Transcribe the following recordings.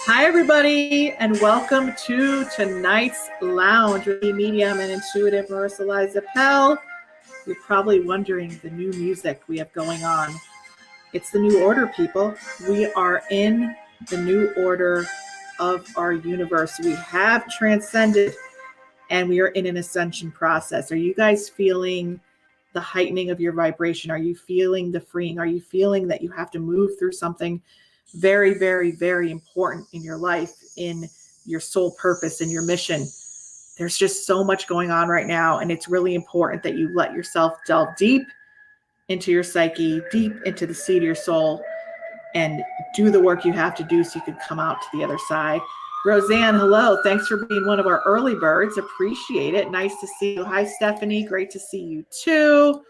Hi, everybody, and welcome to tonight's lounge with the medium and intuitive Marisa Liza Pell. You're probably wondering the new music we have going on. It's the new order, people. We are in the new order of our universe. We have transcended, and we are in an ascension process. Are you guys feeling the heightening of your vibration? Are you feeling the freeing? Are you feeling that you have to move through something very, very, very important in your life, in your soul purpose, in your mission? There's just so much going on right now, and it's really important that you let yourself delve deep into your psyche, deep into the seed of your soul, and do the work you have to do so you can come out to the other side. Roseanne, hello. Thanks for being one of our early birds. Appreciate it. Nice to see you. Hi, Stephanie. Great to see you too.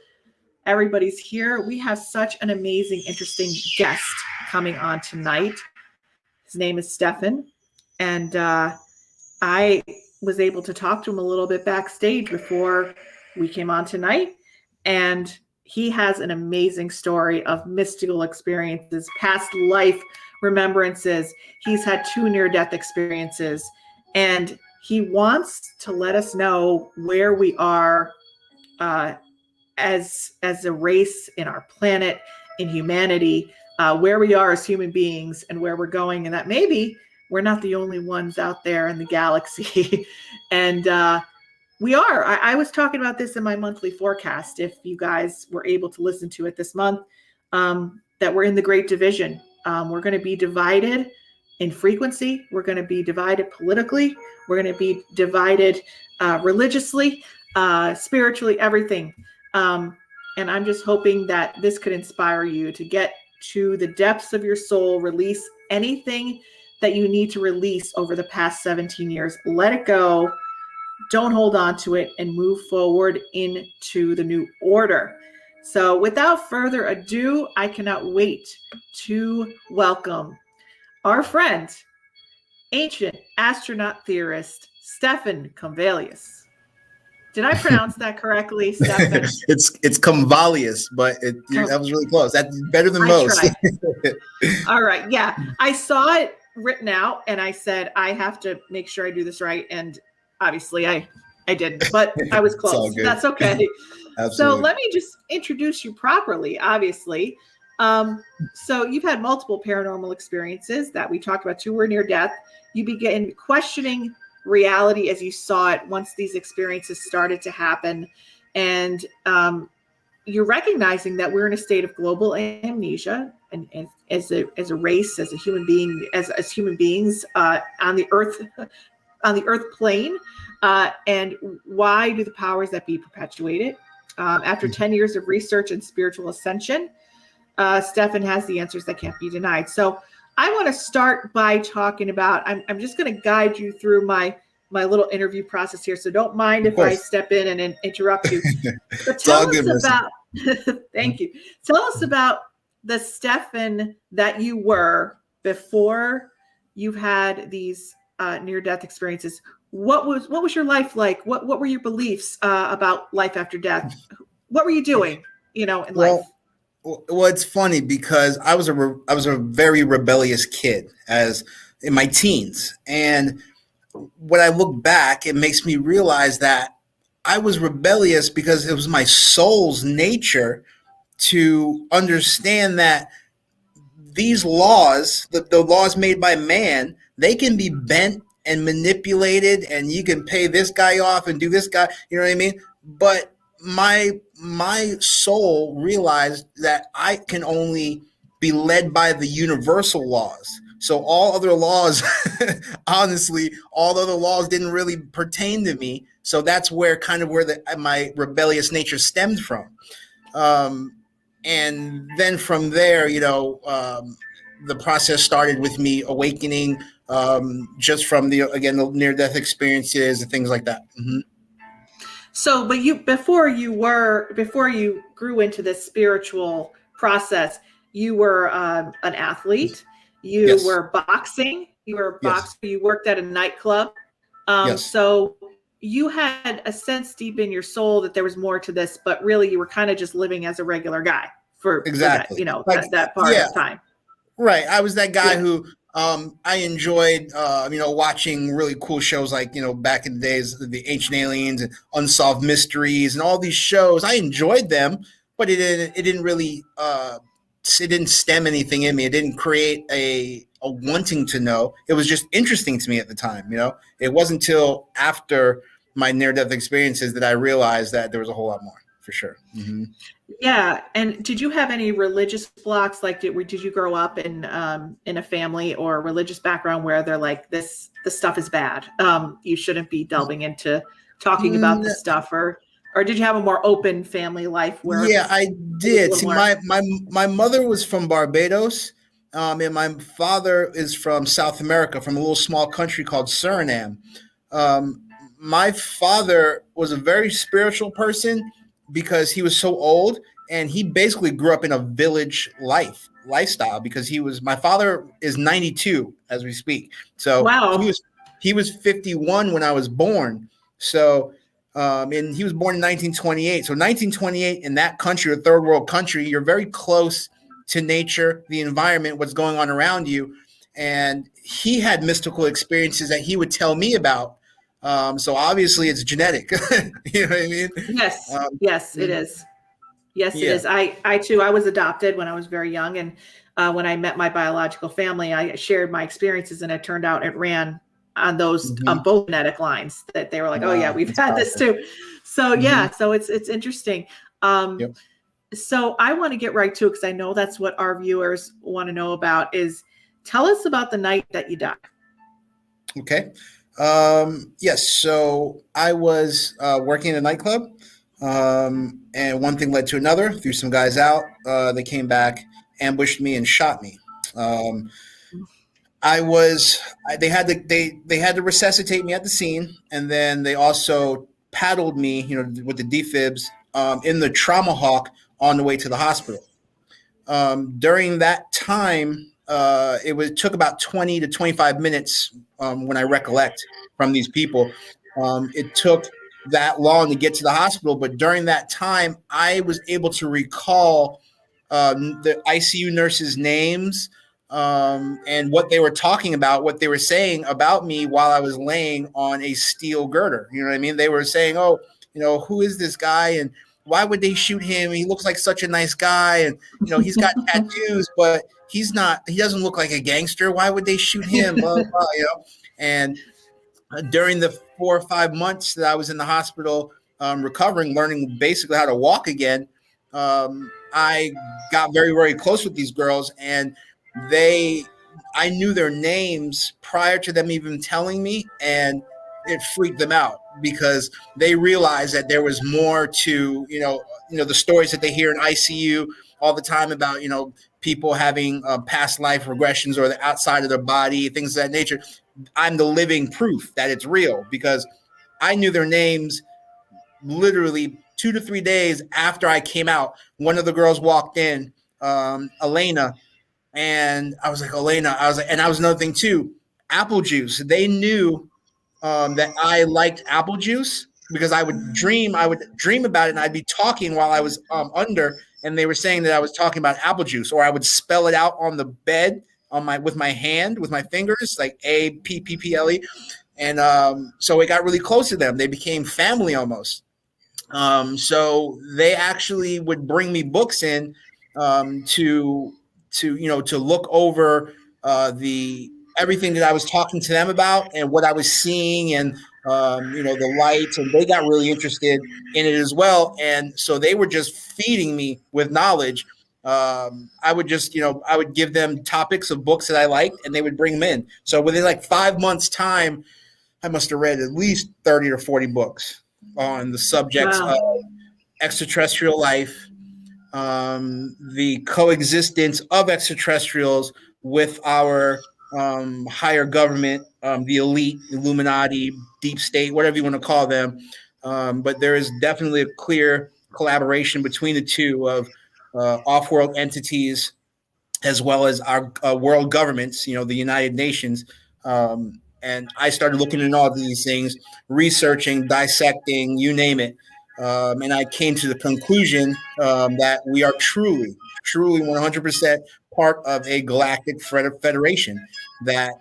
Everybody's here. We have such an amazing, interesting guest coming on tonight. His name is Stefan, and I was able to talk to him a little bit backstage before we came on tonight, and he has an amazing story of mystical experiences, past life remembrances. He's had 2 near-death experiences, and he wants to let us know where we are as a race in our planet, in humanity, where we are as human beings and where we're going, and that maybe we're not the only ones out there in the galaxy. And we are. I was talking about this in my monthly forecast, if you guys were able to listen to it this month, that we're in the Great Division. We're going to be divided in frequency. We're going to be divided politically. We're going to be divided religiously, spiritually, everything. And I'm just hoping that this could inspire you to get to the depths of your soul, release anything that you need to release over the past 17 years. Let it go. Don't hold on to it, and move forward into the new order. So without further ado, I cannot wait to welcome our friend, Ancient Astronaut Theorist, Stefan Comvalius. Did I pronounce that correctly, Stefan? It's Comvalius, but that was really close. That's better than most. All right. Yeah. I saw it written out, and I said, I have to make sure I do this right. And obviously I didn't, but I was close. That's okay. So let me just introduce you properly, obviously. So you've had multiple paranormal experiences that we talked about. 2 were near death. You begin questioning reality as you saw it once these experiences started to happen. And you're recognizing that we're in a state of global amnesia, and as a race, as a human being, as human beings on the earth plane. And why do the powers that be perpetuate it? After 10 years of research and spiritual ascension, Stefan has the answers that can't be denied. So I want to start by talking about, I'm just going to guide you through my little interview process here. So don't mind if I step in and interrupt you. But tell us about, thank you. Tell us about the Stefan that you were before you've had these near-death experiences. What was your life like? What were your beliefs about life after death? What were you doing, in life? Well, it's funny because I was a very rebellious kid as in my teens, and when I look back, it makes me realize that I was rebellious because it was my soul's nature to understand that these laws, the laws made by man, they can be bent and manipulated, and you can pay this guy off and do this guy, you know what I mean? But my soul realized that I can only be led by the universal laws. So all other laws, honestly, all other laws didn't really pertain to me. So that's where my rebellious nature stemmed from. And then from there, the process started with me awakening, just from the near-death experiences and things like that. Mm-hmm. So, but before you grew into this spiritual process, you were an athlete. You were boxing. You were a boxer. You worked at a nightclub. So you had a sense deep in your soul that there was more to this, but really you were kind of just living as a regular guy for that, that part of time. Right. I was that guy who I enjoyed, watching really cool shows like, back in the days, the Ancient Aliens and Unsolved Mysteries and all these shows. I enjoyed them, but it didn't really, it didn't stem anything in me. It didn't create a wanting to know. It was just interesting to me at the time. It wasn't until after my near-death experiences that I realized that there was a whole lot more, for sure. Mm-hmm. Yeah. And did you have any religious blocks? Like, did you grow up in a family or a religious background where they're like, this stuff is bad? You shouldn't be delving into talking about this stuff, or did you have a more open family life where? Yeah, I did. See, my mother was from Barbados, and my father is from South America, from a little small country called Suriname. My father was a very spiritual person because he was so old, and he basically grew up in a village lifestyle because my father is 92 as we speak. So wow. he was 51 when I was born. So and he was born in 1928. So 1928 in that country, a third world country, you're very close to nature, the environment, what's going on around you. And he had mystical experiences that he would tell me about. So obviously it's genetic. You know what I mean? Yes. Yes, it is. Yes, it is. I too, I was adopted when I was very young. And when I met my biological family, I shared my experiences, and it turned out it ran on those both genetic lines, that they were like, wow, oh yeah, we've had this too. So yeah, so it's interesting. So I want to get right to it, because I know that's what our viewers want to know about, is tell us about the night that you died. Okay. Yes. So I was working in a nightclub, and one thing led to another. Threw some guys out. They came back, ambushed me, and shot me. They had to resuscitate me at the scene, and then they also paddled me, with the defibs, in the trauma hawk on the way to the hospital. During that time, it took about 20 to 25 minutes, when I recollect from these people. It took that long to get to the hospital, but during that time, I was able to recall the ICU nurses' names, and what they were talking about, what they were saying about me while I was laying on a steel girder. You know what I mean? They were saying, oh, who is this guy? And why would they shoot him? He looks like such a nice guy. And, he's got tattoos, but he doesn't look like a gangster. Why would they shoot him? Blah, blah, blah, And during the 4 or 5 months that I was in the hospital, recovering, learning basically how to walk again, I got very, very close with these girls, and I knew their names prior to them even telling me. And it freaked them out because they realized that there was more to, the stories that they hear in ICU all the time about, people having past life regressions or the outside of their body, things of that nature. I'm the living proof that it's real because I knew their names literally 2 to 3 days after I came out. One of the girls walked in, Elena, and I was like, Elena, and I was another thing too, apple juice. They knew that I liked apple juice because I would dream about it, and I'd be talking while I was under, and they were saying that I was talking about apple juice, or I would spell it out on the bed with my hand, with my fingers, like APPPLE, and so it got really close to them. They became family almost. So they actually would bring me books in to look over the everything that I was talking to them about and what I was seeing and the lights, and they got really interested in it as well. And so they were just feeding me with knowledge. I would give them topics of books that I liked, and they would bring them in. So within like 5 months' time, I must have read at least 30 or 40 books on the subjects of extraterrestrial life, the coexistence of extraterrestrials with our higher government, the elite, Illuminati, deep state, whatever you want to call them. But there is definitely a clear collaboration between the two of off-world entities as well as our world governments, the United Nations. And I started looking into all these things, researching, dissecting, you name it. And I came to the conclusion that we are truly 100% part of a galactic federation that,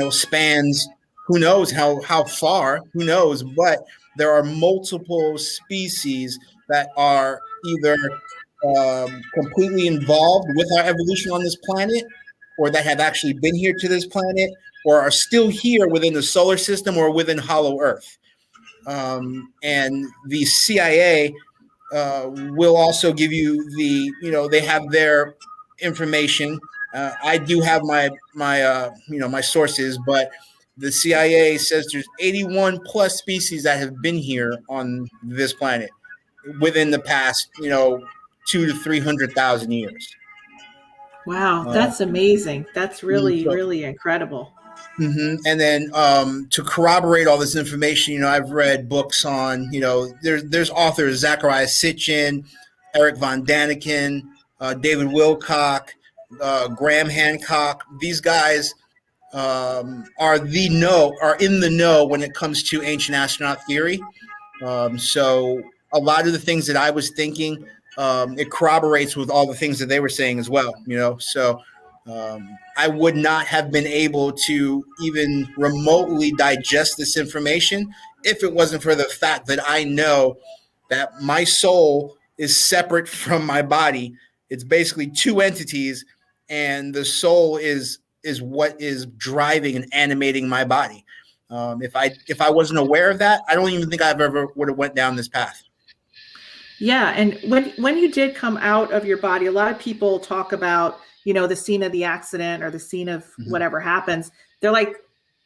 spans who knows how far, who knows, but there are multiple species that are either completely involved with our evolution on this planet, or that have actually been here to this planet, or are still here within the solar system or within Hollow Earth. And the CIA will also give you they have their information. I do have my sources, but the CIA says there's 81 plus species that have been here on this planet within the past, 200,000 to 300,000 years. Wow, that's amazing. That's really, really incredible. Mm-hmm. And then to corroborate all this information, I've read books on, there's authors, Zachariah Sitchin, Eric Von Daniken, David Wilcock, Graham Hancock. These guys are in the know when it comes to ancient astronaut theory. So a lot of the things that I was thinking, it corroborates with all the things that they were saying as well, so I would not have been able to even remotely digest this information if it wasn't for the fact that I know that my soul is separate from my body. It's basically two entities, and the soul is what is driving and animating my body. If I wasn't aware of that, I don't even think I've ever would have went down this path. Yeah, and when you did come out of your body, a lot of people talk about, the scene of the accident or the scene of whatever happens. They're like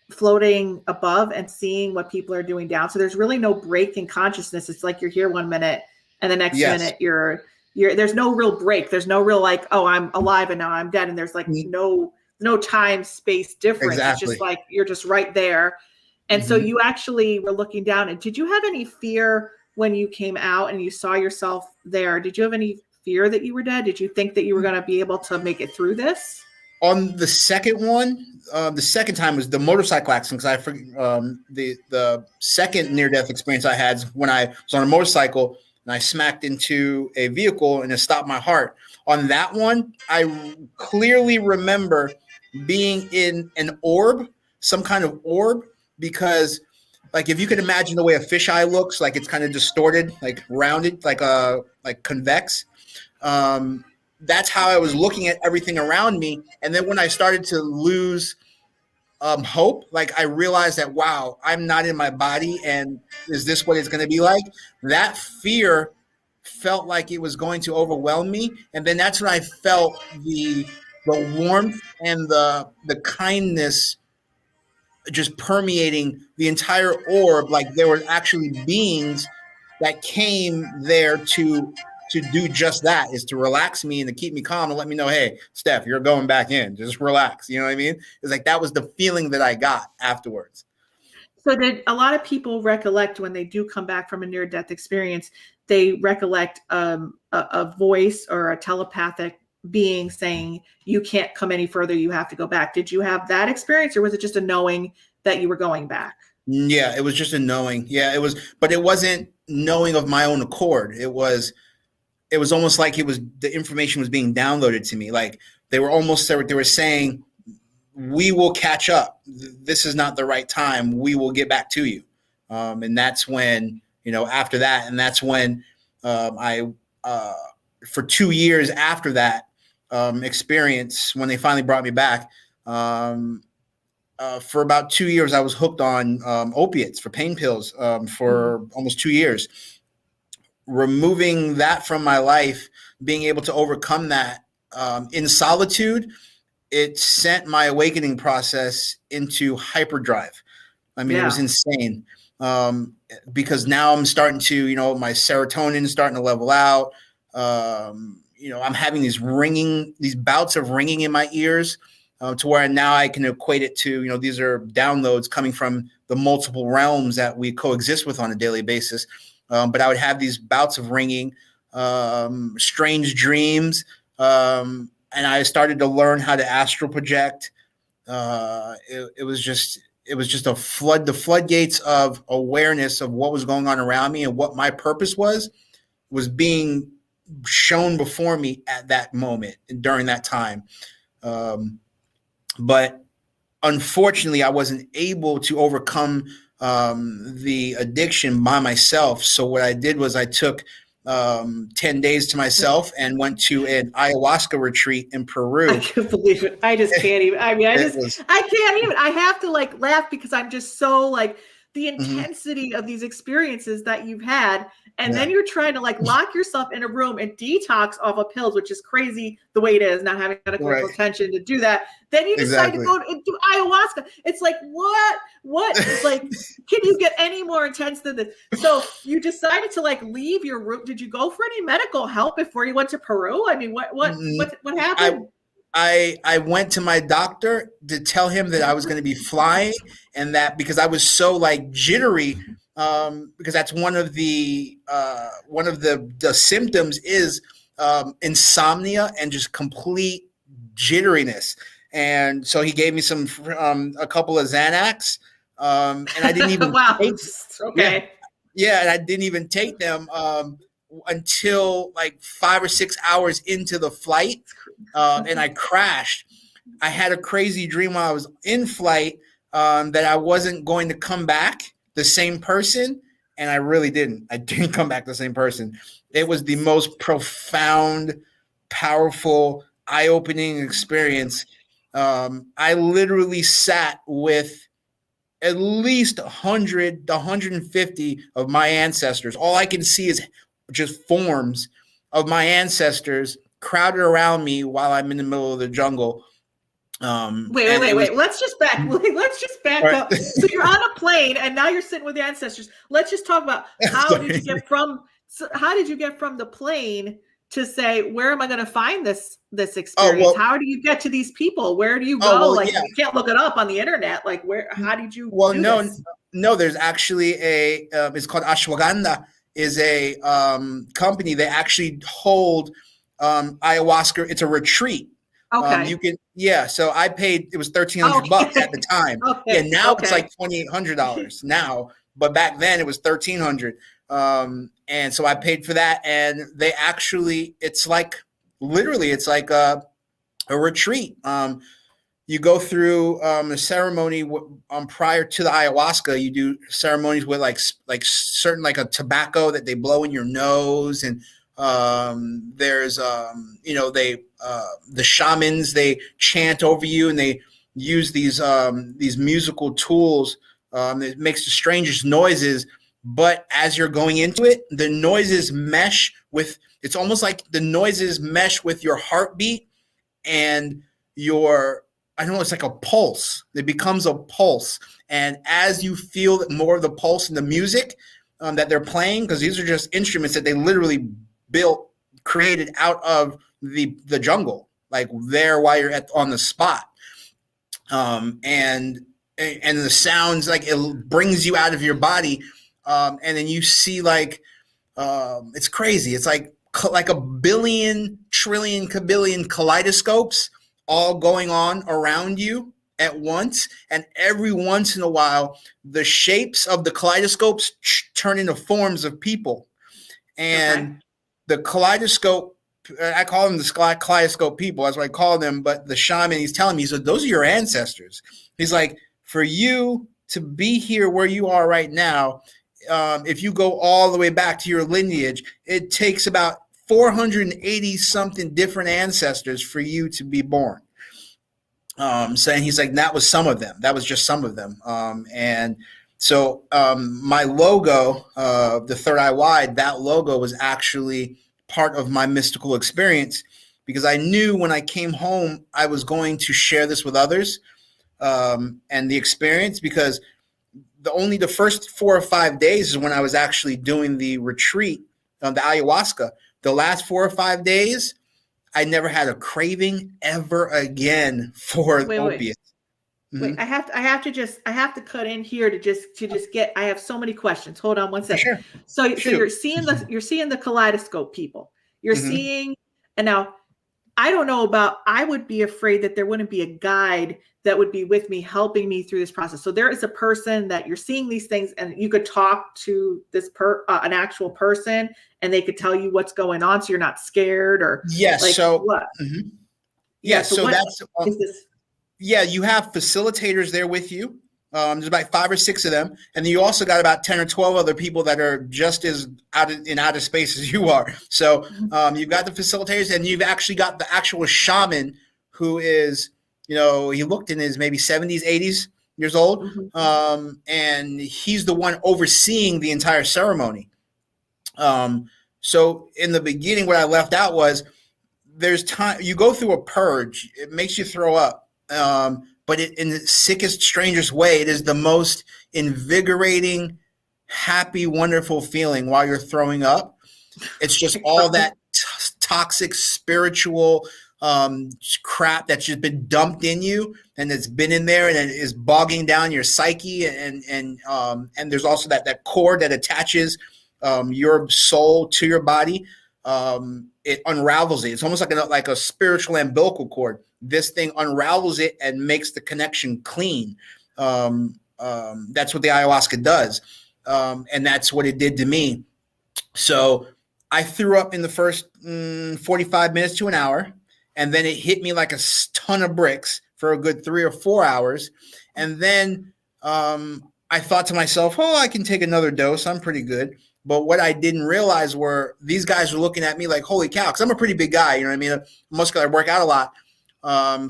floating above and seeing what people are doing down. So there's really no break in consciousness. It's like you're here 1 minute and the next minute you're there's no real break. There's no real like, oh, I'm alive and now I'm dead. And there's like no time space difference. Exactly. It's just like you're just right there. And so you actually were looking down. And did you have any fear when you came out and you saw yourself there? Did you have any fear that you were dead? Did you think that you were going to be able to make it through this? On the second one, the second time was the motorcycle accident, because I forget the second near-death experience I had when I was on a motorcycle and I smacked into a vehicle and it stopped my heart. On that one, I clearly remember being in an orb, some kind of orb, because like if you could imagine the way a fisheye looks, like it's kind of distorted, like rounded, like convex. That's how I was looking at everything around me. And then when I started to lose hope, like I realized that, wow, I'm not in my body. And is this what it's going to be like? That fear felt like it was going to overwhelm me. And then that's when I felt the warmth and the kindness just permeating the entire orb. Like there were actually beings that came there to do just that, is to relax me and to keep me calm and let me know, hey, Steph, you're going back in. Just relax. You know what I mean? It's like that was the feeling that I got afterwards. So did a lot of people recollect when they do come back from a near-death experience, they recollect a voice or a telepathic being saying, you can't come any further, you have to go back. Did you have that experience, or was it just a knowing that you were going back? Yeah, it was just a knowing. Yeah, it was, but it wasn't knowing of my own accord. It was almost like the information was being downloaded to me. Like they were saying, we will catch up. This is not the right time. We will get back to you. And that's when, after that, and that's when I, for 2 years after that experience, when they finally brought me back, for about 2 years, I was hooked on opiates, for pain pills, for almost 2 years. Removing that from my life, being able to overcome that in solitude, it sent my awakening process into hyperdrive. I mean, It was insane, because now I'm starting to, my serotonin is starting to level out. I'm having these bouts of ringing in my ears, to where now I can equate it to, these are downloads coming from the multiple realms that we coexist with on a daily basis. But I would have these bouts of ringing, strange dreams, and I started to learn how to astral project. It was just the floodgates of awareness of what was going on around me and what my purpose was being shown before me at that moment during that time. But unfortunately, I wasn't able to overcome the addiction by myself. So what I did was I took 10 days to myself and went to an ayahuasca retreat in Peru. I can't believe it. I just can't even. I mean, I can't even. I have to laugh because I'm just so the intensity of these experiences that you've had. And then you're trying to lock yourself in a room and detox off of pills, which is crazy the way it is, not having medical attention to do that. Then you decide to go and do ayahuasca. It's like, what? Can you get any more intense than this? So you decided to leave your room. Did you go for any medical help before you went to Peru? I mean, what happened? I went to my doctor to tell him that I was going to be flying, and that because I was so jittery, because that's one of the symptoms is insomnia and just complete jitteriness. And so he gave me a couple of Xanax, and I didn't even take, okay. Yeah, and I didn't even take them until 5 or 6 hours into the flight, and I crashed. I had a crazy dream while I was in flight, that I wasn't going to come back the same person, and I really didn't. I didn't come back the same person. It was the most profound, powerful, eye-opening experience. I literally sat with at least 100 to 150 of my ancestors. All I can see is just forms of my ancestors crowded around me while I'm in the middle of the jungle. Wait. Let's just back up. So you're on a plane and now you're sitting with the ancestors. Let's just talk about how did you get from the plane to say, where am I going to find this experience? How do you get to these people? Where do you go? You can't look it up on the internet. How did you do this? No, there's actually it's called Ashwagandha, is a company. They actually hold ayahuasca. It's a retreat. Okay. So I paid, it was $1,300 at the time. Now it's $2,800 now, but back then it was $1,300. And so I paid for that, and they actually, it's literally a retreat. You go through a ceremony prior to the ayahuasca. You do ceremonies with certain a tobacco that they blow in your nose, and there's the shamans, they chant over you, and they use these musical tools that makes the strangest noises. But as you're going into it, the noises mesh with, it's almost like the noises mesh with your heartbeat and your I know it's like a pulse. It becomes a pulse. And as you feel more of the pulse in the music that they're playing, because these are just instruments that they literally created out of the jungle, like there while you're on the spot. And the sounds, like it brings you out of your body. And then you see like, it's crazy. It's like a billion, trillion, kabillion kaleidoscopes all going on around you at once. And every once in a while, the shapes of the kaleidoscopes turn into forms of people. And the kaleidoscope, I call them the kaleidoscope people. That's what I call them. But the shaman, he's telling me, so those are your ancestors. He's like, for you to be here where you are right now, if you go all the way back to your lineage, it takes about 480 something different ancestors for you to be born. Saying he's like, that was some of them. That was just some of them. And so my logo, the Third Eye Wide, that logo was actually part of my mystical experience, because I knew when I came home, I was going to share this with others and the experience, because the first 4 or 5 days is when I was actually doing the retreat, the ayahuasca. The last 4 or 5 days, I never had a craving ever again for opiates. Wait, I have to cut in here to just get. I have so many questions. Hold on one second. Sure. So you're seeing the kaleidoscope people. You're seeing, and now I don't know about. I would be afraid that there wouldn't be a guide that would be with me, helping me through this process. So there is a person that you're seeing these things, and you could talk to this an actual person, and they could tell you what's going on, so you're not scared or yes. Like, so what? Yes. So that's is this? Yeah, you have facilitators there with you. There's about 5 or 6 of them, and then you also got about 10 or 12 other people that are just as in outer space as you are. So you've got the facilitators, and you've actually got the actual shaman who is, he looked in his maybe 70s, 80s years old, and he's the one overseeing the entire ceremony. So in the beginning, what I left out was there's time. You go through a purge. It makes you throw up. But in the sickest, strangest way, it is the most invigorating, happy, wonderful feeling while you're throwing up. It's just all that toxic spiritual crap that's just been dumped in you, and it's been in there, and it is bogging down your psyche, and there's also that cord that attaches your soul to your body. It unravels it. It's almost like a spiritual umbilical cord. This thing unravels it and makes the connection clean. That's what the ayahuasca does. And that's what it did to me. So I threw up in the first 45 minutes to an hour, and then it hit me like a ton of bricks for a good 3 or 4 hours. And then I thought to myself, I can take another dose. I'm pretty good. But what I didn't realize were these guys were looking at me like, holy cow, because I'm a pretty big guy, you know what I mean? Muscular, I work out a lot.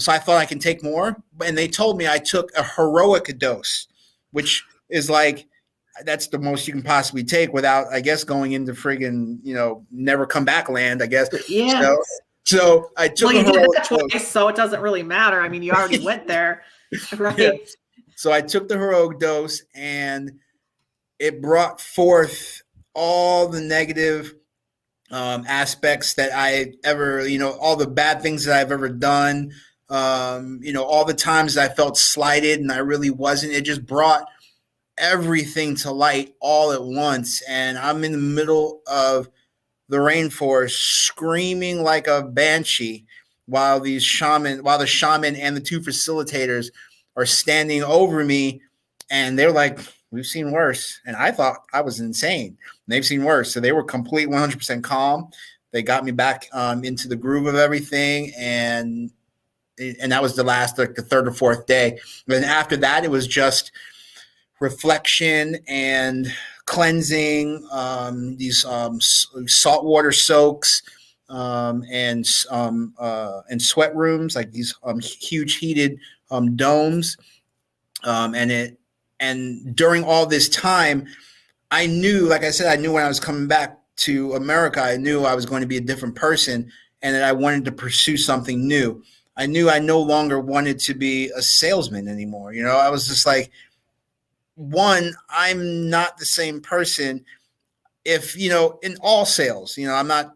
So I thought I can take more. And they told me I took a heroic dose, which is like, that's the most you can possibly take without, I guess, going into friggin', never come back land, I guess. Yeah. So I took a heroic dose. So it doesn't really matter. I mean, you already went there. Right? Yeah. So I took the heroic dose, and it brought forth all the negative aspects that I ever, all the bad things that I've ever done, all the times that I felt slighted and I really wasn't. It just brought everything to light all at once. And I'm in the middle of the rainforest screaming like a banshee while the shaman and the 2 facilitators are standing over me, and they're like, we've seen worse. And I thought I was insane. They've seen worse. So they were complete 100% calm. They got me back into the groove of everything. And that was the last, like the 3rd or 4th day. Then after that, it was just reflection and cleansing, these saltwater soaks, and sweat rooms, like these huge heated domes. And during all this time, I knew, like I said, I knew when I was coming back to America, I knew I was going to be a different person, and that I wanted to pursue something new. I knew I no longer wanted to be a salesman anymore. You know, I was just like, one, I'm not the same person. If, you know, in all sales, you know, I'm not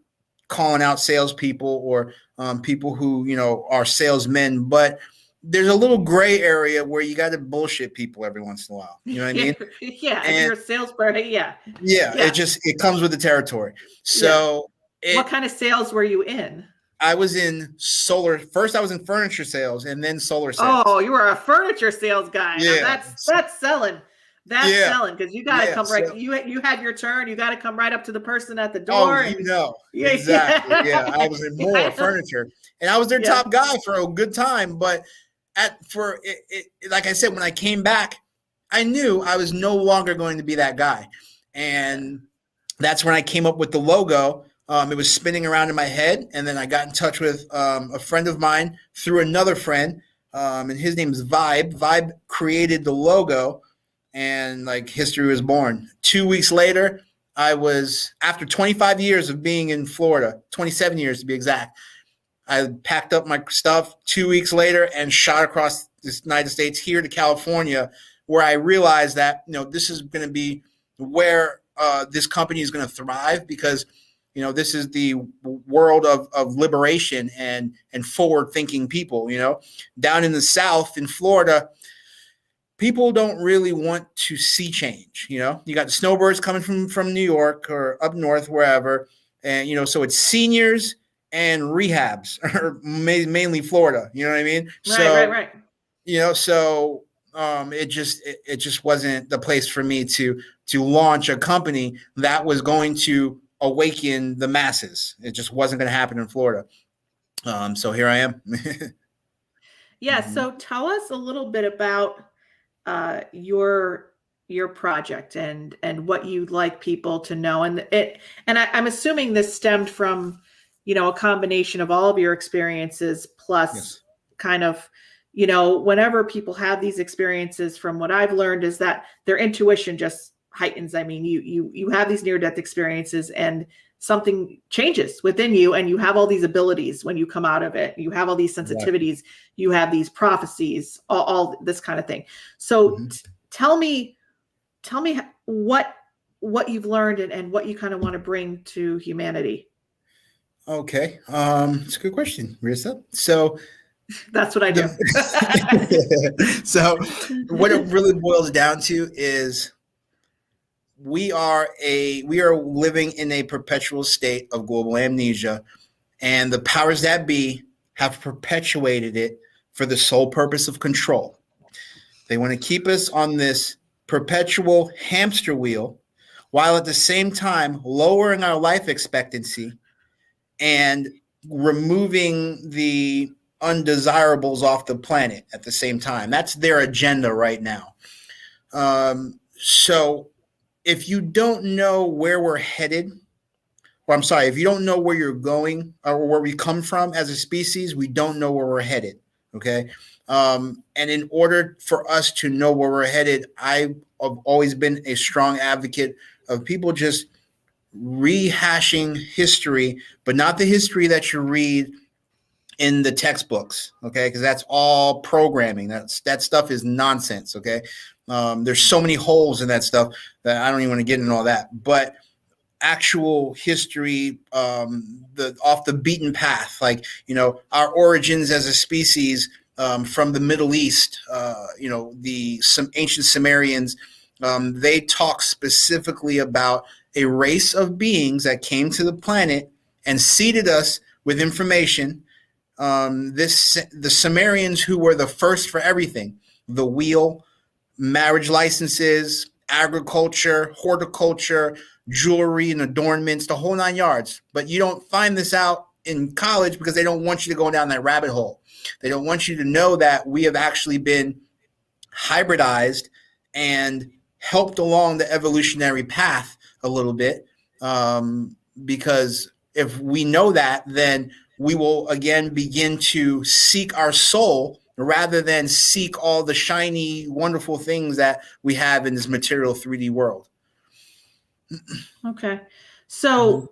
calling out salespeople or people who, you know, are salesmen, but there's a little gray area where you got to bullshit people every once in a while. You know what I mean? Yeah. If And you're a salesperson, yeah. yeah, it comes with the territory. So what kind of sales were you in? I was in solar. First, I was in furniture sales, and then solar sales. Oh, you were a furniture sales guy. Yeah, now that's selling. That's selling, because you got to come right. You had your turn. You got to come right up to the person at the door. Exactly. Yeah, I was in more furniture, and I was their top guy for a good time. But like I said, when I came back, I knew I was no longer going to be that guy, and that's when I came up with the logo. It was spinning around in my head, and then I got in touch with a friend of mine through another friend, and his name is Vibe. Vibe created the logo, and like history was born. 2 weeks later, after 25 years of being in Florida, 27 years to be exact, I packed up my stuff 2 weeks later and shot across the United States here to California, where I realized that, you know, this is going to be where this company is going to thrive, because you know, this is the world of liberation and forward-thinking people. You know, down in the South, in Florida, people don't really want to see change. You know, you got the snowbirds coming from New York or up north, wherever, and you know, so it's seniors and rehabs, or mainly Florida. You know what I mean? Right. You know, so it just wasn't the place for me to launch a company that was going to awaken the masses. It just wasn't going to happen in Florida. So here I am. Yeah. So tell us a little bit about your project and what you'd like people to know. And I'm assuming this stemmed from, you know, a combination of all of your experiences plus kind of, you know, whenever people have these experiences, from what I've learned is that their intuition just heightens. I mean, you have these near-death experiences and something changes within you, and you have all these abilities when you come out of it. You have all these sensitivities, you have these prophecies, all this kind of thing. So tell me what you've learned and what you kind of want to bring to humanity. Okay. It's a good question, Marisa. So that's what I do. So what it really boils down to is we are living in a perpetual state of global amnesia, and the powers that be have perpetuated it for the sole purpose of control. They want to keep us on this perpetual hamster wheel, while at the same time lowering our life expectancy and removing the undesirables off the planet at the same time. That's their agenda right now. So if you don't know where we're headed, if you don't know where you're going or where we come from as a species, we don't know where we're headed. Okay. And in order for us to know where we're headed, I've always been a strong advocate of people just rehashing history, but not the history that you read in the textbooks. Okay. Because that's all programming. That stuff is nonsense. Okay. There's so many holes in that stuff that I don't even want to get into all that, but actual history, off the beaten path, like, you know, our origins as a species, from the Middle East, you know, some ancient Sumerians, they talk specifically about a race of beings that came to the planet and seeded us with information. The Sumerians, who were the first for everything, the wheel, marriage licenses, agriculture, horticulture, jewelry and adornments, the whole 9 yards. But you don't find this out in college because they don't want you to go down that rabbit hole. They don't want you to know that we have actually been hybridized and helped along the evolutionary path a little bit. Because if we know that, then we will again begin to seek our soul rather than seek all the shiny, wonderful things that we have in this material 3D world. Okay. So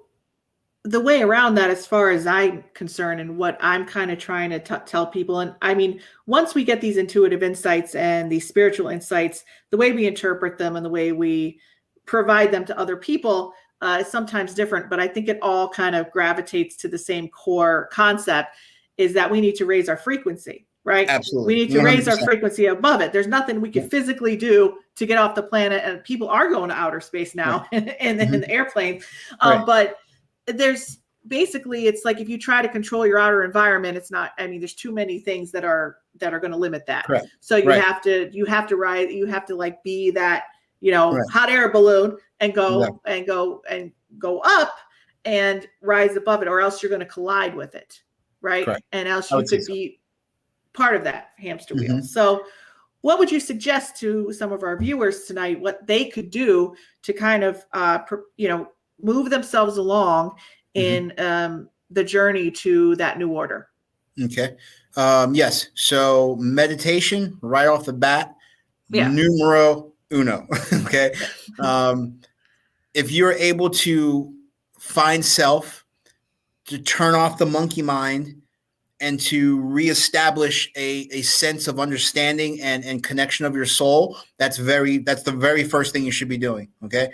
the way around that, as far as I'm concerned, and what I'm kind of trying to tell people, and I mean, once we get these intuitive insights and these spiritual insights, the way we interpret them and the way we provide them to other people is sometimes different. But I think it all kind of gravitates to the same core concept, is that we need to raise our frequency, right? Absolutely. We need to 100%. raise our frequency above it. There's nothing we can physically do to get off the planet, and people are going to outer space now in the airplane. But there's basically, it's like, if you try to control your outer environment, it's not, I mean, there's too many things that are going to limit that. Correct. So you have to rise, you have to like be that, hot air balloon and go up and rise above it, or else you're going to collide with it. Right. Correct. And else you could be part of that hamster wheel. So what would you suggest to some of our viewers tonight, what they could do to kind of, move themselves along in the journey to that new order? Okay. Yes. So meditation right off the bat, numero uno. Okay. If you're able to find self, to turn off the monkey mind, and to reestablish a sense of understanding and connection of your soul, that's the very first thing you should be doing. Okay.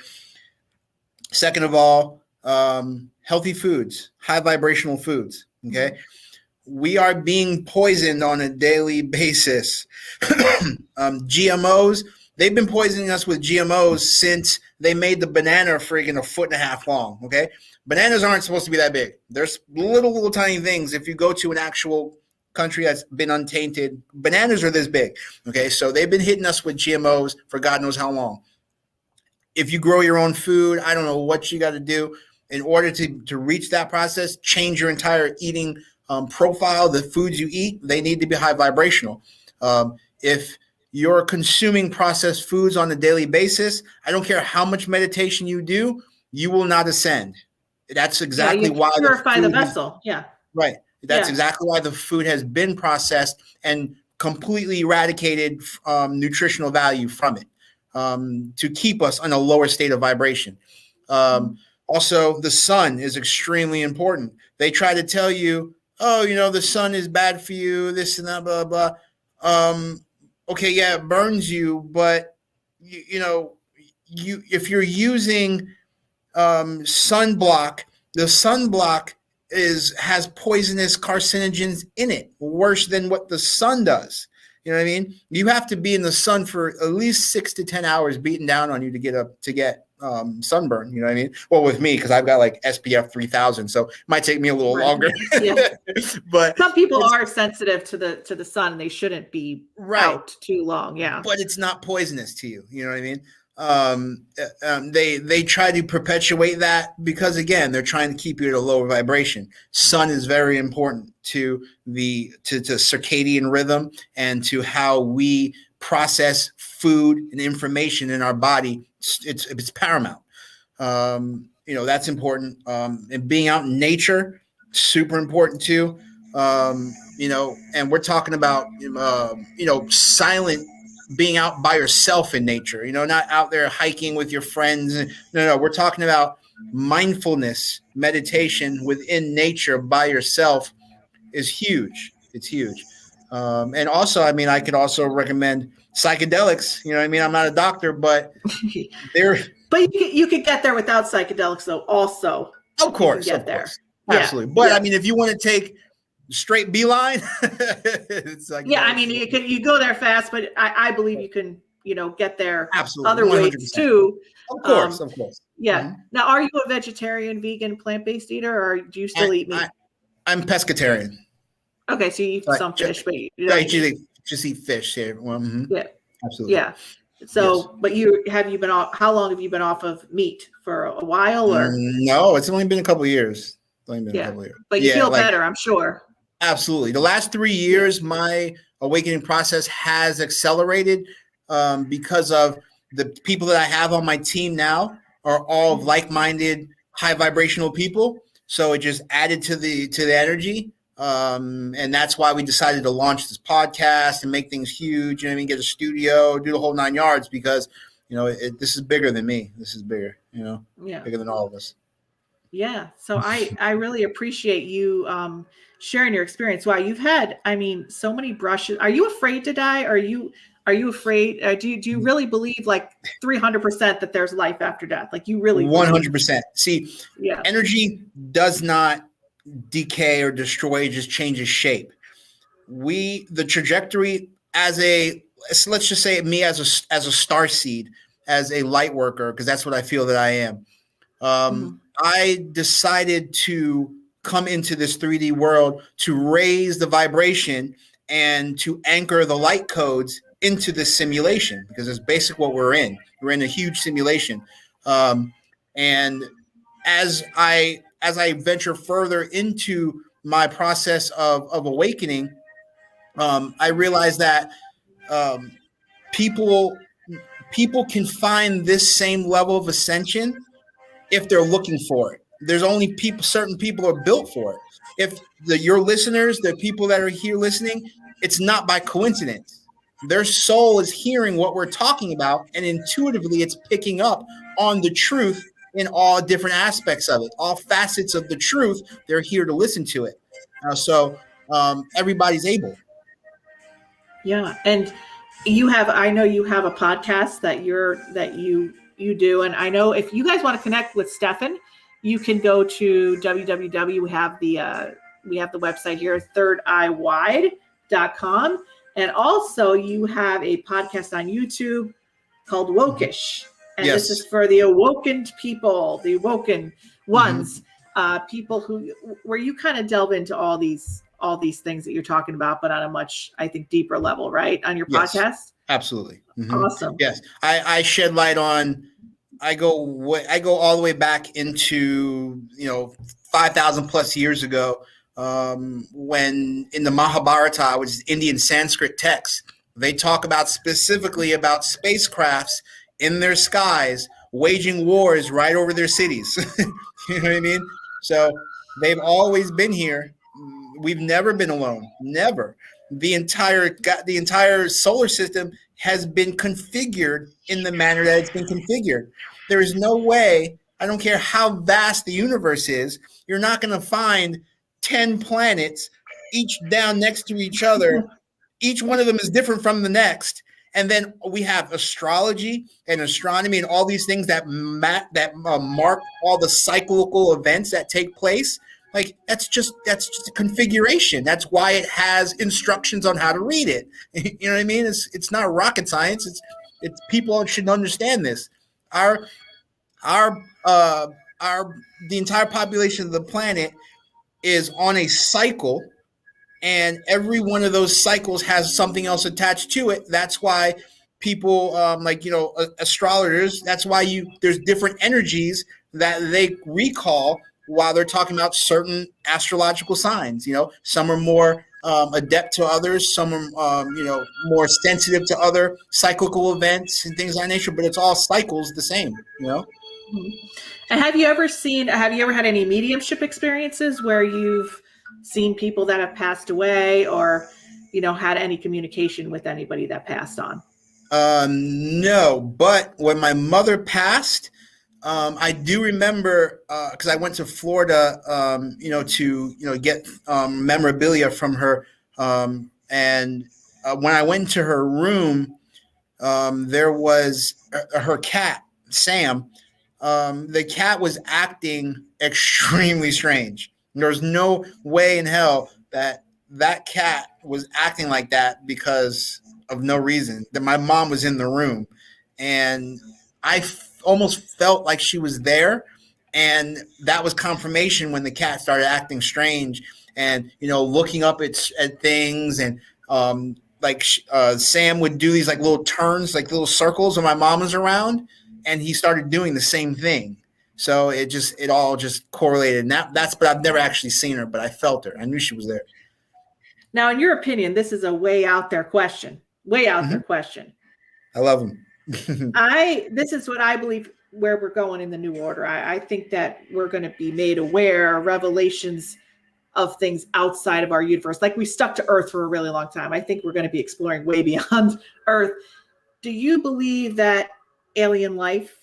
Second of all, healthy foods, high vibrational foods. Okay. We are being poisoned on a daily basis. GMOs, they've been poisoning us with GMOs since they made the banana friggin' 1.5 foot long. Okay. Bananas aren't supposed to be that big. There's little tiny things. If you go to an actual country that's been untainted, bananas are this big. Okay. So they've been hitting us with GMOs for God knows how long. If you grow your own food, I don't know what you got to do in order to reach that process. Change your entire eating profile. The foods you eat, they need to be high vibrational. If you're consuming processed foods on a daily basis, I don't care how much meditation you do, you will not ascend. That's exactly why purify the vessel. Right. That's exactly why the food has been processed and completely eradicated nutritional value from it. To keep us on a lower state of vibration. Also, the sun is extremely important. They try to tell you, the sun is bad for you, this and that, blah, blah. Okay, yeah, it burns you, but if you're using sunblock, the sunblock has poisonous carcinogens in it, worse than what the sun does. You know what I mean? You have to be in the sun for at least 6 to 10 hours beating down on you to get sunburn. You know what I mean? Well, with me, because I've got like SPF 3000, so it might take me a little longer. But some people are sensitive to the sun. They shouldn't be out too long. Yeah. But it's not poisonous to you. You know what I mean? They try to perpetuate that because, again, they're trying to keep you at a lower vibration. Sun is very important to circadian rhythm and to how we process food and information in our body. It's paramount. That's important. And being out in nature, super important too. And we're talking about silent, being out by yourself in nature, not out there hiking with your friends. No, we're talking about mindfulness, meditation within nature by yourself is huge. It's huge. And also, I could also recommend psychedelics. I'm not a doctor, but they're. But you could get there without psychedelics, though. Also, of course, get there. Absolutely. But if you want to take straight beeline, it's like you go there fast, but I believe you can get there other 100%. ways too. Of course. Yeah. Mm-hmm. Now, are you a vegetarian, vegan, plant-based eater, or do you still eat meat? I'm pescatarian. Okay, so you eat some fish, but you just eat fish here. Yeah, absolutely. Yeah. So, but how long have you been off of meat? For a while, or no? It's only been a couple of years. But you feel better, I'm sure. Absolutely. The last 3 years, my awakening process has accelerated because of the people that I have on my team now are all like-minded, high vibrational people. So it just added to the energy. And that's why we decided to launch this podcast and make things huge. Get a studio, do the whole 9 yards, because, this is bigger than me. This is bigger, bigger than all of us. Yeah. So I really appreciate you sharing your experience. Wow, you've had, I mean, so many brushes. Are you afraid to die? Are you afraid? Do you really believe like 300% that there's life after death? Like you really believe? 100%. See, Yeah. energy does not decay or destroy, it just changes shape. The trajectory so let's just say me as a star seed, as a light worker, because that's what I feel that I am. Mhm. I decided to come into this 3D world to raise the vibration and to anchor the light codes into this simulation, because it's basically what we're in. We're in a huge simulation. And as I venture further into my process of awakening, I realize that um, people people can find this same level of ascension if they're looking for it. There's only certain people are built for it. If your listeners, the people that are here listening, it's not by coincidence. Their soul is hearing what we're talking about, and intuitively it's picking up on the truth in all different aspects of it, all facets of the truth. They're here to listen to it. Everybody's able. Yeah. And I know you have a podcast that you do. And I know if you guys want to connect with Stefan, you can go to www. We have the website here, thirdeyewide.com. And also you have a podcast on YouTube called Wokish. And this Yes. is for the awoken people, the awoken ones, people where you kind of delve into all these things that you're talking about, but on a much, I think, deeper level, right? On your Yes. podcast. Absolutely. Awesome. Yes. I shed light on. I go all the way back into 5,000 plus years ago, when in the Mahabharata, which is Indian Sanskrit text, they talk specifically about spacecrafts in their skies waging wars right over their cities. You know what I mean? So they've always been here. We've never been alone. Never. The entire solar system has been configured in the manner that it's been configured. There is no way, I don't care how vast the universe is, you're not going to find 10 planets, each down next to each other. Each one of them is different from the next. And then we have astrology and astronomy and all these things that mark all the cyclical events that take place. Like that's just a configuration. That's why it has instructions on how to read it. You know what I mean? It's not rocket science. It's people should understand this. Our our the entire population of the planet is on a cycle, and every one of those cycles has something else attached to it. That's why people, astrologers, that's why there's different energies that they recall while they're talking about certain astrological signs. Some are more adept to others, some are more sensitive to other cyclical events and things of that nature, but it's all cycles the same. And have you ever had any mediumship experiences where you've seen people that have passed away, or had any communication with anybody that passed on? No, but when my mother passed, I do remember, because I went to Florida, to get memorabilia from her, and when I went to her room, there was her cat, Sam. The cat was acting extremely strange. There was no way in hell that cat was acting like that because of no reason. That my mom was in the room, and I almost felt like she was there, and that was confirmation when the cat started acting strange and looking up at things, and Sam would do these like little turns, like little circles when my mom was around, and he started doing the same thing. So it all just correlated. And but I've never actually seen her, but I felt her. I knew she was there. Now, in your opinion, this is a way out there question. Way out there question. I love them. This is what I believe where we're going in the new order. I think that we're going to be made aware of revelations of things outside of our universe. Like we stuck to Earth for a really long time. I think we're going to be exploring way beyond Earth. Do you believe that alien life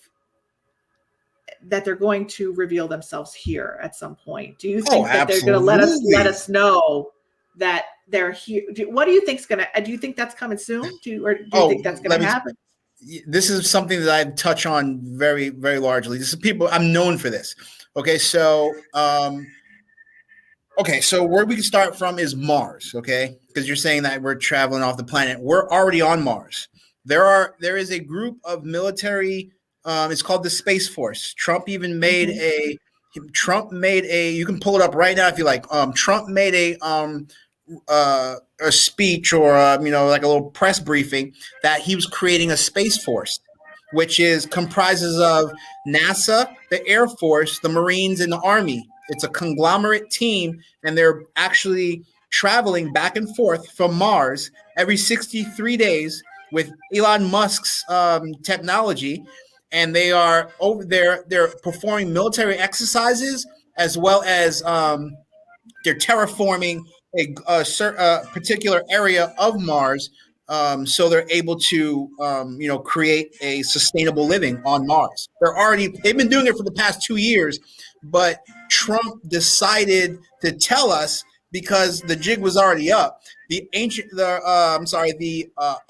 they're going to reveal themselves here at some point? Do you think that absolutely. they're going to let us know that they're here? What do you think's going to? Do you think that's coming soon? Do you think that's going to happen? This is something that I touch on very, very largely. This is people, I'm known for this. Okay, so so where we can start from is Mars, okay? Because you're saying that we're traveling off the planet. We're already on Mars. There is a group of military, it's called the Space Force. Trump even made a you can pull it up right now if you like. Trump made a speech or like a little press briefing that he was creating a Space Force, which comprises of NASA, the Air Force, the Marines, and the Army. It's a conglomerate team, and they're actually traveling back and forth from Mars every 63 days with Elon Musk's technology, and they are over there. They're performing military exercises as well as they're terraforming a particular area of Mars, so they're able to create a sustainable living on Mars. They've been doing it for the past 2 years, but Trump decided to tell us because the jig was already up. The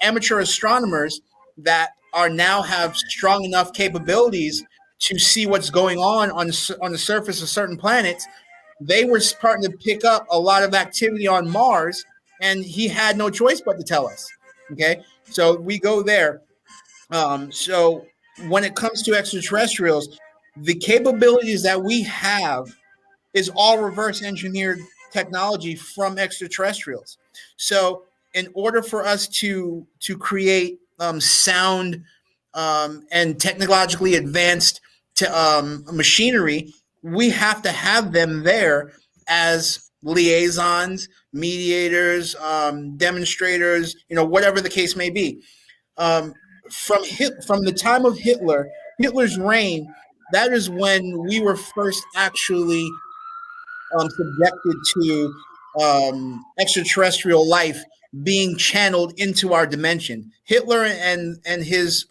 amateur astronomers that are now have strong enough capabilities to see what's going on the surface of certain planets. They were starting to pick up a lot of activity on Mars, and he had no choice but to tell us. Okay, so we go there. So when it comes to extraterrestrials, the capabilities that we have is all reverse engineered technology from extraterrestrials. So in order for us to create sound and technologically advanced machinery, we have to have them there as liaisons, mediators, demonstrators, whatever the case may be. From the time of Hitler's reign, that is when we were first actually subjected to extraterrestrial life being channeled into our dimension. Hitler and his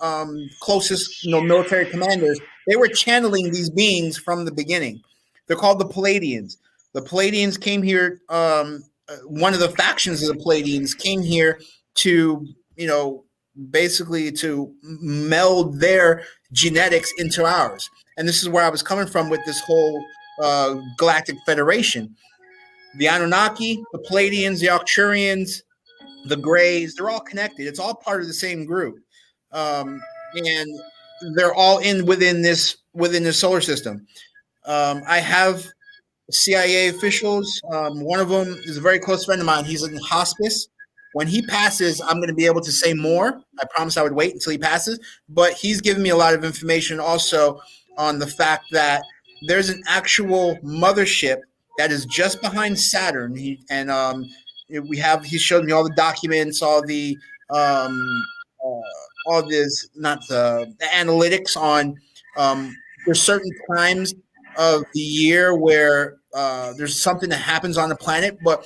closest military commanders, they were channeling these beings from the beginning. They're called the Palladians. The Palladians came here. One of the factions of the Palladians came here to basically to meld their genetics into ours. And this is where I was coming from with this whole Galactic Federation. The Anunnaki, the Palladians, the Arcturians, the Greys, they're all connected. It's all part of the same group. And they're all within this solar system. I have CIA officials. One of them is a very close friend of mine. He's in hospice. When he passes, I'm going to be able to say more. I promised I would wait until he passes. But he's given me a lot of information also on the fact that there's an actual mothership that is just behind Saturn. He showed me all the documents, all the analytics on there's certain times of the year where there's something that happens on the planet, but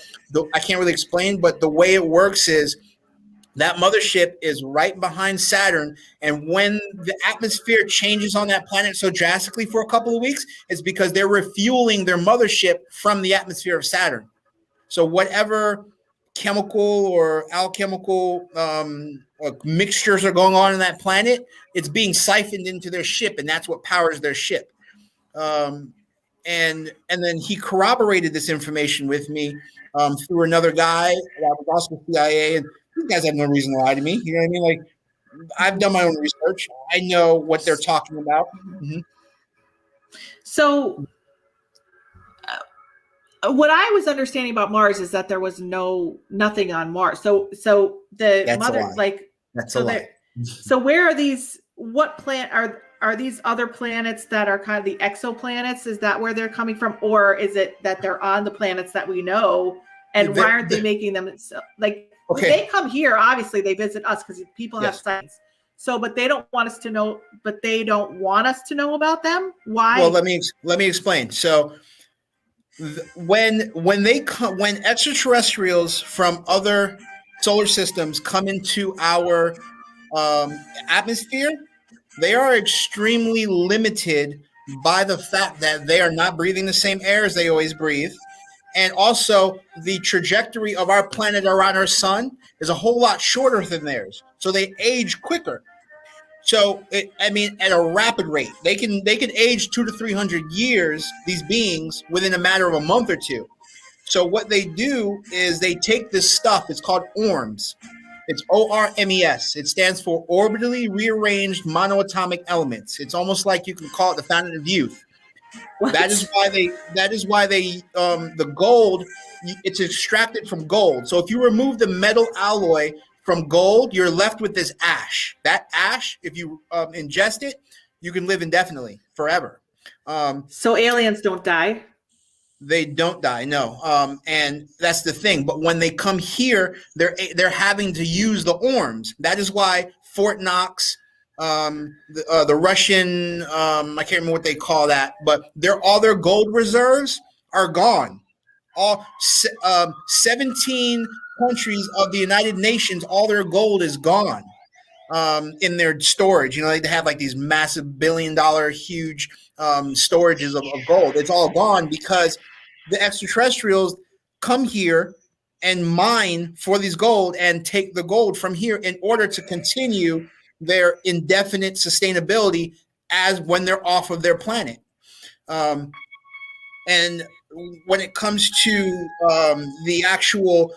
I can't really explain. But the way it works is that mothership is right behind Saturn, and when the atmosphere changes on that planet so drastically for a couple of weeks, it's because they're refueling their mothership from the atmosphere of Saturn. So whatever chemical or alchemical mixtures are going on in that planet, it's being siphoned into their ship, and that's what powers their ship. And then he corroborated this information with me through another guy that was also CIA, and these guys have no reason to lie to me. You know what I mean? Like, I've done my own research. I know what they're talking about. Mm-hmm. So what I was understanding about Mars is that there was nothing on Mars. So the That's mother, like, that's so a lie. So where are these? What planet are these other planets that are kind of the exoplanets? Is that where they're coming from, or is it that they're on the planets that we know? And why aren't they making them like? Okay. They come here, obviously they visit us because people have signs. So, but they don't want us to know. But they don't want us to know about them. Why? Well, let me explain. So, when extraterrestrials from other solar systems come into our atmosphere, they are extremely limited by the fact that they are not breathing the same air as they always breathe. And also, the trajectory of our planet around our sun is a whole lot shorter than theirs. So they age quicker. So, at a rapid rate, they can age 200 to 300 years, these beings, within a matter of a month or two. So what they do is they take this stuff. It's called ORMS. It's ORMES. It stands for orbitally rearranged monoatomic elements. It's almost like you can call it the fountain of youth. What? That is why they the gold, it's extracted from gold. So if you remove the metal alloy from gold, you're left with this ash. That ash, if you ingest it, you can live indefinitely, forever. So aliens don't die? They don't die, no. And that's the thing. But when they come here, they're having to use the ORMs. That is why Fort Knox, the Russian, I can't remember what they call that, but all their gold reserves are gone. All 17 countries of the United Nations, all their gold is gone in their storage. They have like these massive $1 billion huge storages of gold. It's all gone because the extraterrestrials come here and mine for these gold and take the gold from here in order to continue their indefinite sustainability as when they're off of their planet. And when it comes to the actual,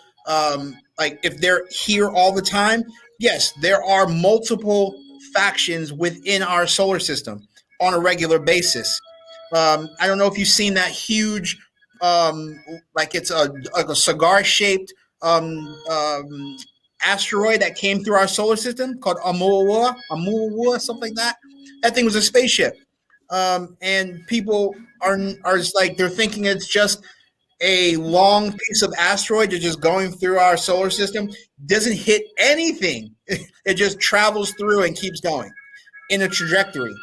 if they're here all the time, yes, there are multiple factions within our solar system on a regular basis. I don't know if you've seen that huge, it's a cigar-shaped asteroid that came through our solar system called Oumuamua, something like that. That thing was a spaceship. And people are just like, they're thinking it's just a long piece of asteroid that's just going through our solar system. Doesn't hit anything. It just travels through and keeps going in a trajectory.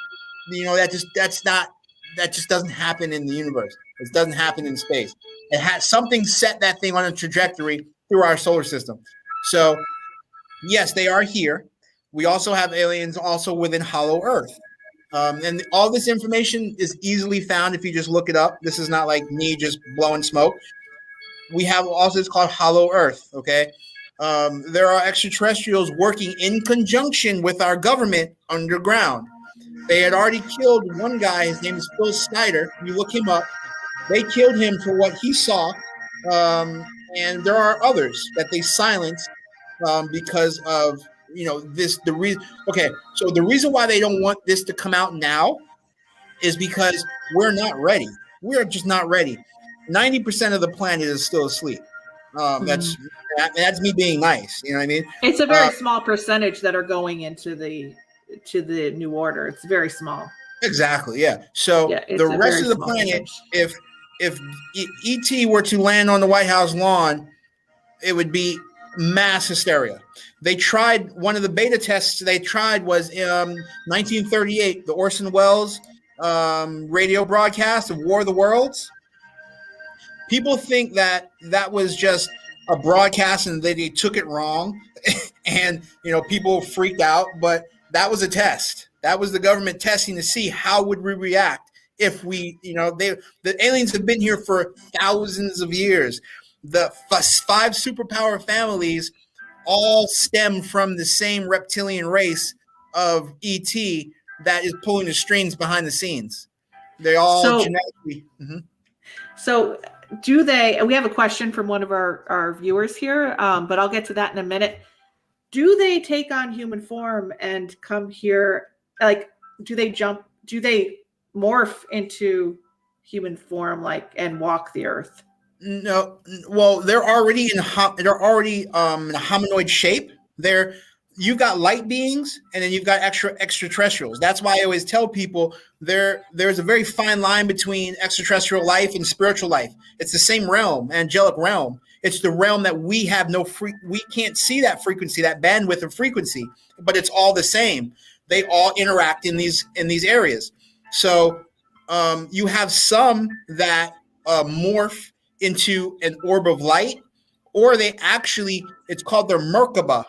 That just doesn't happen in the universe. It doesn't happen in space. It has something set that thing on a trajectory through our solar system. So yes, they are here. We also have aliens also within Hollow Earth. And all this information is easily found if you just look it up. This is not like me just blowing smoke. We have also, it's called Hollow Earth, okay? There are extraterrestrials working in conjunction with our government underground. They had already killed one guy. His name is Phil Snyder. You look him up. They killed him for what he saw. And there are others that they silenced because of the reason. Okay, so the reason why they don't want this to come out now is because we're not ready. We're just not ready. 90% of the planet is still asleep. That's me being nice. You know what I mean? It's a very small percentage that are going into the new order. It's very small. Exactly. Yeah. So the rest of the planet, if ET were to land on the White House lawn, it would be mass hysteria. They tried, one of the beta tests they tried was 1938, the Orson Welles radio broadcast of War of the Worlds. People think that was just a broadcast and they took it wrong and people freaked out, but that was a test. That was the government testing to see how would we react if we, the aliens have been here for thousands of years. The 5 superpower families all stem from the same reptilian race of ET that is pulling the strings behind the scenes. They all genetically. Mm-hmm. So do they, we have a question from one of our viewers here, but I'll get to that in a minute. Do they take on human form and come here? Like, do they morph into human form, and walk the earth? No, well, they're already in a hominoid shape. You've got light beings, and then you've got extraterrestrials. That's why I always tell people there's a very fine line between extraterrestrial life and spiritual life. It's the same realm, angelic realm. It's the realm that we have we can't see that frequency, that bandwidth of frequency, but it's all the same. They all interact in these areas. So you have some that morph into an orb of light, or they actually, it's called their Merkaba.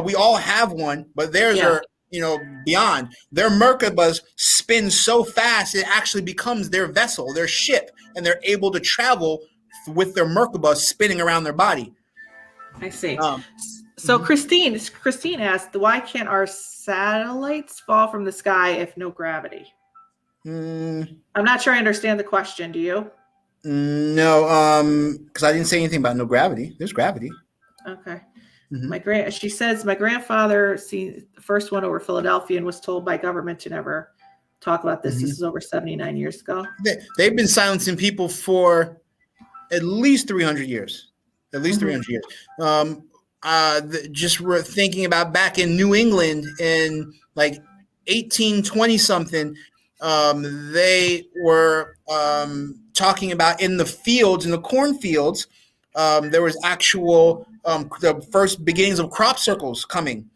We all have one, but theirs are beyond. Their Merkabas spin so fast it actually becomes their vessel, their ship, and they're able to travel with their Merkaba spinning around their body. I see. So Christine asked, why can't our satellites fall from the sky if no gravity? I'm not sure I understand the question. Do you? No, because I didn't say anything about no gravity. There's gravity. Okay. She says my grandfather seen the first one over Philadelphia and was told by government to never talk about this. This is over 79 years ago. They've been silencing people for at least 300 years. At least 300 years. Just thinking about back in New England in like 1820 something, they were talking about in the fields, in the cornfields, there was actual the first beginnings of crop circles coming.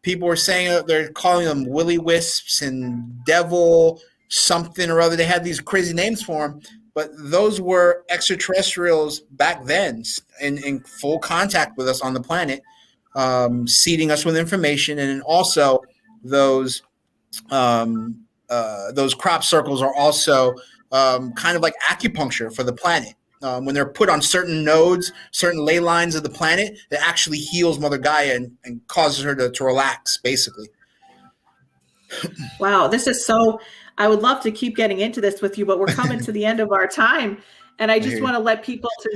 People were saying they're calling them willy wisps and devil something or other. They had these crazy names for them, but those were extraterrestrials back then in full contact with us on the planet, seeding us with information. And also those crop circles are also kind of like acupuncture for the planet. When they're put on certain nodes, certain ley lines of the planet, it actually heals Mother Gaia and causes her to relax, basically. Wow, this is so. I would love to keep getting into this with you, but we're coming to the end of our time, and I just want to let people to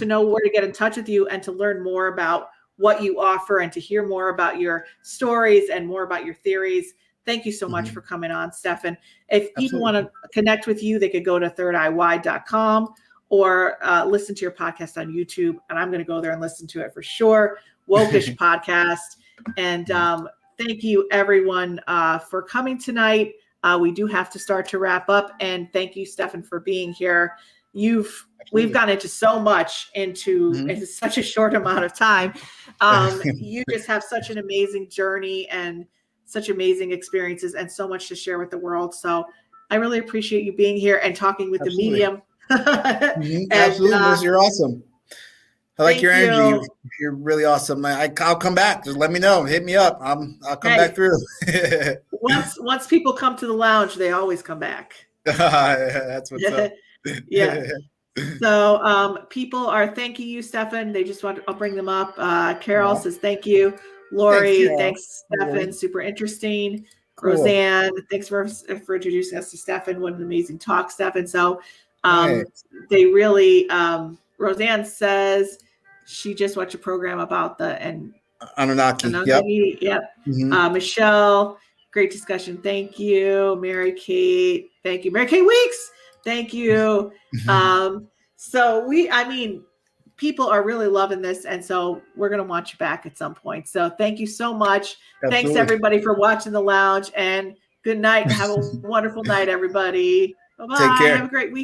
know where to get in touch with you and to learn more about what you offer and to hear more about your stories and more about your theories. Thank you so much for coming on, Stefan. If people want to connect with you, they could go to thirdeyewide.com or listen to your podcast on YouTube. And I'm going to go there and listen to it for sure. Wokish podcast. And thank you, everyone, for coming tonight. We do have to start to wrap up. And thank you, Stefan, for being here. We've gone into so much into such a short amount of time. You just have such an amazing journey and such amazing experiences and so much to share with the world. So I really appreciate you being here and talking with the medium. Absolutely. You're awesome. I like your energy. You're really awesome. I'll come back. Just let me know. Hit me up. I'll come back through. Once people come to the lounge, they always come back. That's what's up. Yeah. So people are thanking you, Stefan. They just I'll bring them up. Carol says thank you. Lori, thanks, Stefan. Super interesting. Cool. Roseanne, thanks for introducing us to Stefan. What an amazing talk, Stefan. So they really, Roseanne says she just watched a program about the Anunnaki. Yep. Michelle, great discussion. Thank you. Mary Kate, thank you. Mary Kate Weeks, thank you. People are really loving this. And so we're going to want you back at some point. So thank you so much. Absolutely. Thanks everybody for watching the lounge, and good night. Have a wonderful night, everybody. Bye-bye. Take care. Have a great week.